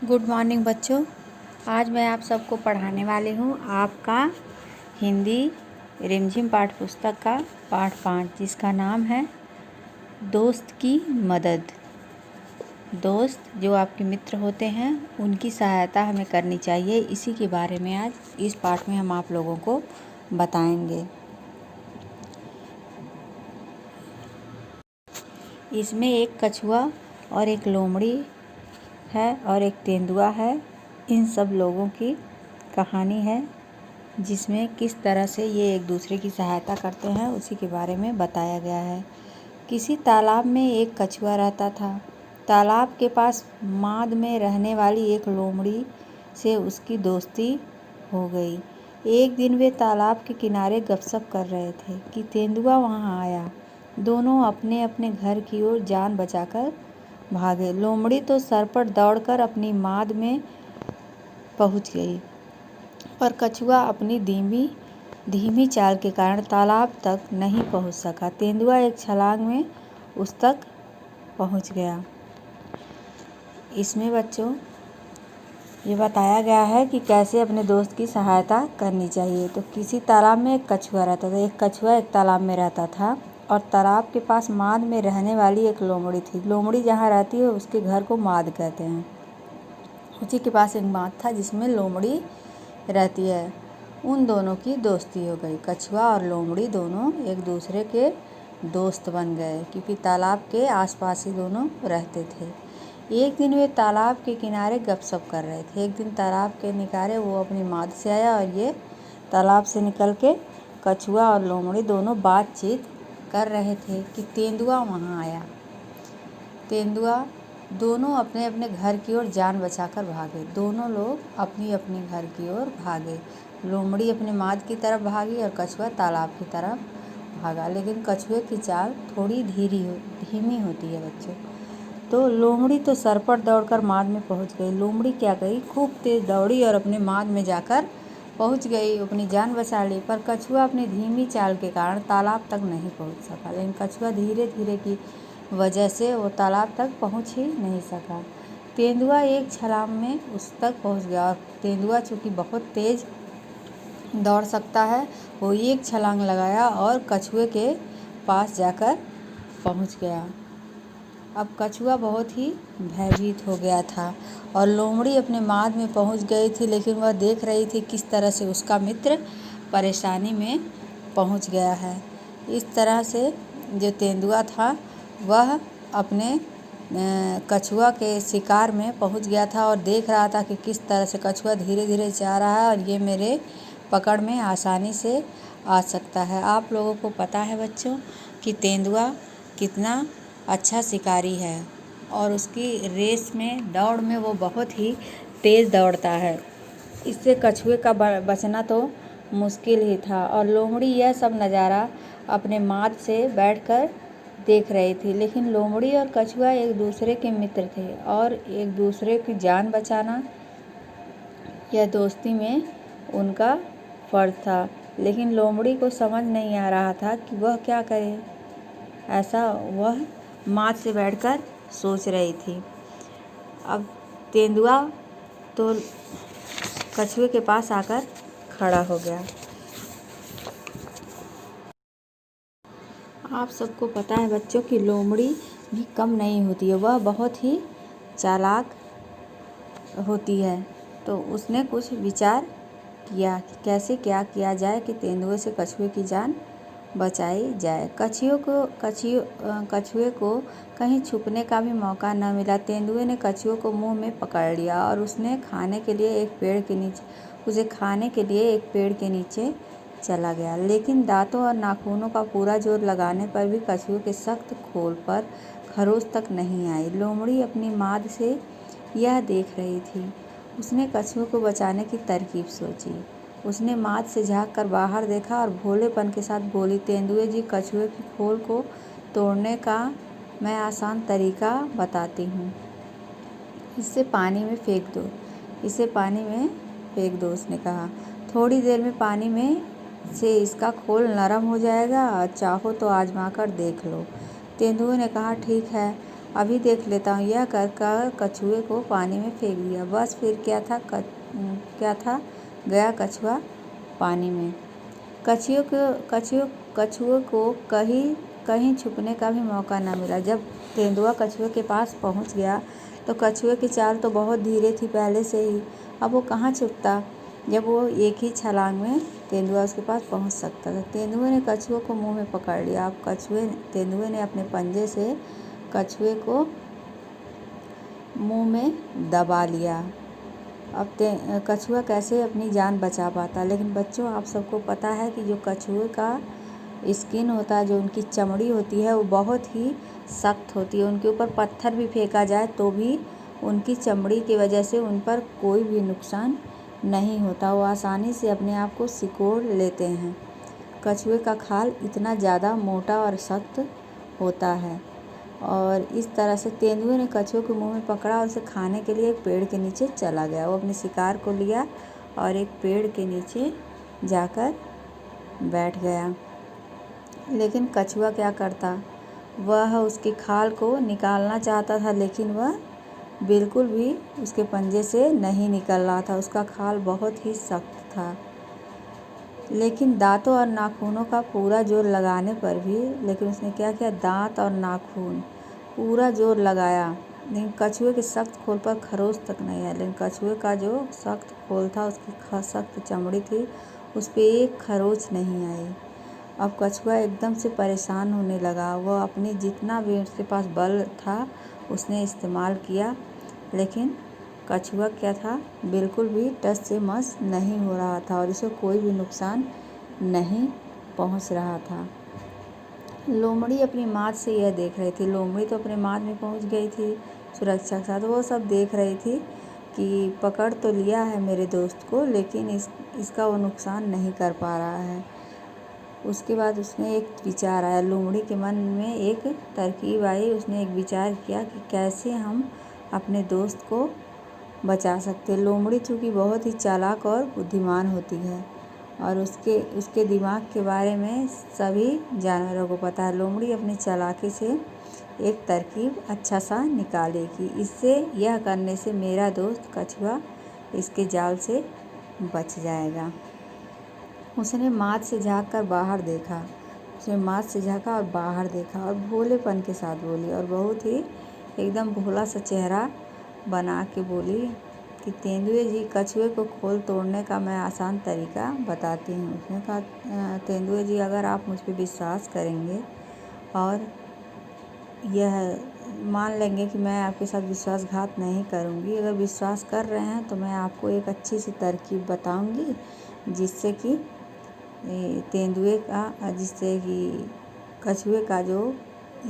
Good morning बच्चों। आज मैं आप सबको पढ़ाने वाली हूँ आपका हिंदी रिमझिम पाठ पुस्तक का पाठ 5, जिसका नाम है दोस्त की मदद। दोस्त जो आपके मित्र होते हैं उनकी सहायता हमें करनी चाहिए, इसी के बारे में आज इस पाठ में हम आप लोगों को बताएंगे। इसमें एक कछुआ और एक लोमड़ी है और एक तेंदुआ है। इन सब लोगों की कहानी है, जिसमें किस तरह से ये एक दूसरे की सहायता करते हैं उसी के बारे में बताया गया है। किसी तालाब में एक कछुआ रहता था। तालाब के पास माद में रहने वाली एक लोमड़ी से उसकी दोस्ती हो गई। एक दिन वे तालाब के किनारे गपशप कर रहे थे कि तेंदुआ वहां आया। दोनों अपने अपने घर की ओर जान बचाकर भागे। लोमड़ी तो सरपट दौड़कर अपनी माद में पहुंच गई, पर कछुआ अपनी धीमी चाल के कारण तालाब तक नहीं पहुंच सका। तेंदुआ एक छलांग में उस तक पहुंच गया। इसमें बच्चों ये बताया गया है कि कैसे अपने दोस्त की सहायता करनी चाहिए। तो किसी तालाब में एक कछुआ रहता था। एक कछुआ एक तालाब में रहता था और तालाब के पास माद में रहने वाली एक लोमड़ी थी। लोमड़ी जहाँ रहती है उसके घर को माद कहते हैं। उसी के पास एक माद था जिसमें लोमड़ी रहती है। उन दोनों की दोस्ती हो गई। कछुआ और लोमड़ी दोनों एक दूसरे के दोस्त बन गए, क्योंकि तालाब के आसपास ही दोनों रहते थे। एक दिन वे तालाब के किनारे गपशप कर रहे थे। एक दिन तालाब के किनारे वो अपनी माद से आया और ये तालाब से निकल के कछुआ और लोमड़ी दोनों बातचीत कर रहे थे कि तेंदुआ वहाँ आया। तेंदुआ दोनों अपने अपने घर की ओर जान बचाकर भागे। दोनों लोग अपनी अपनी घर की ओर भागे। लोमड़ी अपने माद की तरफ भागी और कछुआ तालाब की तरफ भागा। लेकिन कछुए की चाल थोड़ी धीमी होती है बच्चों। तो लोमड़ी तो सरपट दौड़कर माद में पहुंच गई। लोमड़ी क्या गई, खूब तेज दौड़ी और अपने माद में जाकर पहुंच गई, अपनी जान बचा ली। पर कछुआ अपनी धीमी चाल के कारण तालाब तक नहीं पहुंच सका। लेकिन कछुआ धीरे धीरे की वजह से वो तालाब तक पहुंच ही नहीं सका। तेंदुआ एक छलांग में उस तक पहुंच गया और तेंदुआ चूँकि बहुत तेज दौड़ सकता है, वो एक छलांग लगाया और कछुए के पास जाकर पहुंच गया। अब कछुआ बहुत ही भयभीत हो गया था और लोमड़ी अपने माद में पहुंच गई थी, लेकिन वह देख रही थी किस तरह से उसका मित्र परेशानी में पहुंच गया है। इस तरह से जो तेंदुआ था वह अपने कछुआ के शिकार में पहुंच गया था और देख रहा था कि किस तरह से कछुआ धीरे धीरे जा रहा है और ये मेरे पकड़ में आसानी से आ सकता है। आप लोगों को पता है बच्चों कि तेंदुआ कितना अच्छा शिकारी है और उसकी रेस में दौड़ में वो बहुत ही तेज़ दौड़ता है। इससे कछुए का बचना तो मुश्किल ही था। और लोमड़ी यह सब नज़ारा अपने माद से बैठकर देख रही थी। लेकिन लोमड़ी और कछुआ एक दूसरे के मित्र थे और एक दूसरे की जान बचाना यह दोस्ती में उनका फर्ज था। लेकिन लोमड़ी को समझ नहीं आ रहा था कि वह क्या करे। ऐसा वह माद से बैठकर सोच रही थी। अब तेंदुआ तो कछुए के पास आकर खड़ा हो गया। आप सबको पता है बच्चों कि लोमड़ी भी कम नहीं होती है, वह बहुत ही चालाक होती है। तो उसने कुछ विचार किया कि कैसे क्या किया जाए कि तेंदुए से कछुए की जान बचाई जाए। कछुए को कहीं छुपने का भी मौका न मिला। तेंदुए ने कछुए को मुंह में पकड़ लिया और उसे खाने के लिए एक पेड़ के नीचे चला गया। लेकिन दांतों और नाखूनों का पूरा जोर लगाने पर भी कछुए के सख्त खोल पर खरोंच तक नहीं आई। लोमड़ी अपनी माद से यह देख रही थी। उसने कछुए को बचाने की तरकीब सोची। उसने माद से झाँक कर बाहर देखा और भोलेपन के साथ बोली, तेंदुए जी, कछुए की खोल को तोड़ने का मैं आसान तरीका बताती हूँ। इसे पानी में फेंक दो। उसने कहा। थोड़ी देर में पानी में से इसका खोल नरम हो जाएगा और चाहो तो आजमा कर देख लो। तेंदुए ने कहा, ठीक है। अभी देख लेता हूँ। यह कर कछुए को पानी में फेंक दिया। बस फिर क्या था, गया कछुआ पानी में। कछुए को कहीं छुपने का भी मौका न मिला। जब तेंदुआ कछुए के पास पहुंच गया तो कछुए की चाल तो बहुत धीरे थी पहले से ही। अब वो कहाँ छुपता, जब वो एक ही छलांग में तेंदुआ उसके पास पहुंच सकता था। तेंदुए ने कछुए को मुंह में पकड़ लिया। अब तेंदुए ने अपने पंजे से कछुए को मुंह में दबा लिया। अब कछुआ कैसे अपनी जान बचा पाता। लेकिन बच्चों, आप सबको पता है कि जो कछुए का स्किन होता है, जो उनकी चमड़ी होती है, वो बहुत ही सख्त होती है। उनके ऊपर पत्थर भी फेंका जाए तो भी उनकी चमड़ी की वजह से उन पर कोई भी नुकसान नहीं होता। वो आसानी से अपने आप को सिकोड़ लेते हैं। कछुए का खाल इतना ज़्यादा मोटा और सख्त होता है। और इस तरह से तेंदुए ने कछुए को मुंह में पकड़ा और उसे खाने के लिए एक पेड़ के नीचे चला गया। वो अपने शिकार को लिया और एक पेड़ के नीचे जाकर बैठ गया। लेकिन कछुआ क्या करता, वह उसके खाल को निकालना चाहता था, लेकिन वह बिल्कुल भी उसके पंजे से नहीं निकल रहा था। उसका खाल बहुत ही सख्त था। लेकिन दांतों और नाखूनों का पूरा जोर लगाने पर भी, लेकिन उसने क्या किया, दांत और नाखून पूरा जोर लगाया, लेकिन कछुए के सख्त खोल पर खरोच तक नहीं आया। लेकिन कछुए का जो सख्त खोल था, उसकी सख्त चमड़ी थी, उस पर एक खरोच नहीं आई। अब कछुआ एकदम से परेशान होने लगा। वह अपनी जितना भी उसके पास बल था उसने इस्तेमाल किया, लेकिन कछुआ क्या था, बिल्कुल भी टस से मस नहीं हो रहा था और इसे कोई भी नुकसान नहीं पहुंच रहा था। लोमड़ी अपनी माँ से यह देख रही थी। लोमड़ी तो अपने माँ में पहुंच गई थी सुरक्षा के साथ। वो सब देख रही थी कि पकड़ तो लिया है मेरे दोस्त को, लेकिन इसका वो नुकसान नहीं कर पा रहा है। उसके बाद उसने एक विचार आया, लोमड़ी के मन में एक तरकीब आई। उसने एक विचार किया कि कैसे हम अपने दोस्त को बचा सकते। लोमड़ी चूँकि बहुत ही चालाक और बुद्धिमान होती है और उसके दिमाग के बारे में सभी जानवरों को पता है। लोमड़ी अपनी चालाकी से एक तरकीब अच्छा सा निकालेगी। इससे यह करने से मेरा दोस्त कछुआ इसके जाल से बच जाएगा। उसने माथ से झाँक कर बाहर देखा। उसने माथ से झाँका और बाहर देखा और भोलेपन के साथ बोली, और बहुत ही एकदम भोला सा चेहरा बना के बोली कि तेंदुए जी, कछुए को खोल तोड़ने का मैं आसान तरीका बताती हूँ। उसने कहा, तेंदुए जी, अगर आप मुझ पर विश्वास करेंगे और यह मान लेंगे कि मैं आपके साथ विश्वासघात नहीं करूँगी, अगर विश्वास कर रहे हैं तो मैं आपको एक अच्छी सी तरकीब बताऊँगी जिससे कि कछुए का जो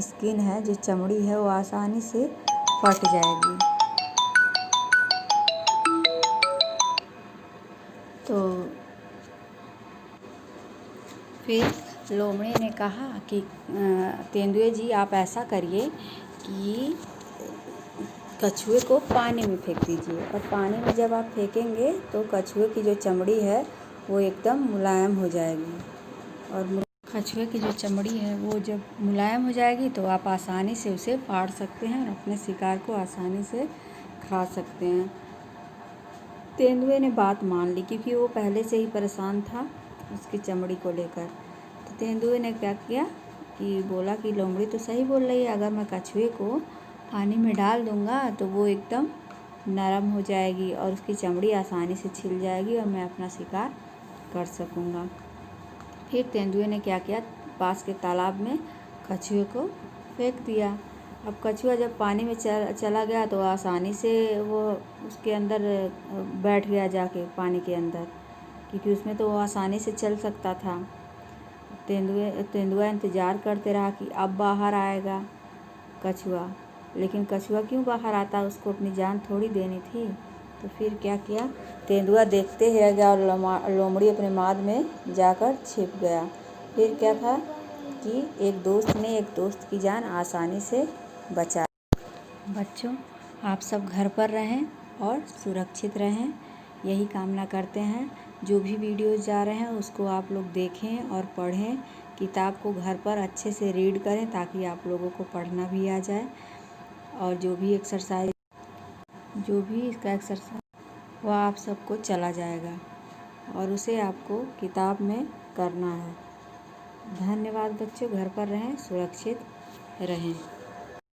स्किन है, जो चमड़ी है, वो आसानी से फट जाएगी। तो फिर लोमड़ी ने कहा कि तेंदुए जी, आप ऐसा करिए कि कछुए को पानी में फेंक दीजिए, और पानी में जब आप फेंकेंगे तो कछुए की जो चमड़ी है वो एकदम मुलायम हो जाएगी, और कछुए की जो चमड़ी है वो जब मुलायम हो जाएगी तो आप आसानी से उसे फाड़ सकते हैं और अपने शिकार को आसानी से खा सकते हैं। तेंदुए ने बात मान ली, क्योंकि वो पहले से ही परेशान था उसकी चमड़ी को लेकर। तो तेंदुए ने क्या किया कि बोला कि लोमड़ी तो सही बोल रही है, अगर मैं कछुए को पानी में डाल दूँगा तो वो एकदम नरम हो जाएगी और उसकी चमड़ी आसानी से छिल जाएगी और मैं अपना शिकार कर सकूँगा। फिर तेंदुए ने क्या किया, पास के तालाब में कछुए को फेंक दिया। अब कछुआ जब पानी में चला गया तो आसानी से वो उसके अंदर बैठ गया, जाके पानी के अंदर, क्योंकि उसमें तो वो आसानी से चल सकता था। तेंदुआ इंतज़ार करते रहा कि अब बाहर आएगा कछुआ, लेकिन कछुआ क्यों बाहर आता, उसको अपनी जान थोड़ी देनी थी। तो फिर क्या किया, तेंदुआ देखते ही रह गया और लोमड़ी अपने माद में जाकर छिप गया। फिर क्या था कि एक दोस्त ने एक दोस्त की जान आसानी से बचा। बच्चों, आप सब घर पर रहें और सुरक्षित रहें, यही कामना करते हैं। जो भी वीडियोज़ जा रहे हैं उसको आप लोग देखें और पढ़ें। किताब को घर पर अच्छे से रीड करें ताकि आप लोगों को पढ़ना भी आ जाए। और जो भी इसका एक्सरसाइज वह आप सबको चला जाएगा और उसे आपको किताब में करना है। धन्यवाद बच्चों। घर पर रहें, सुरक्षित रहें।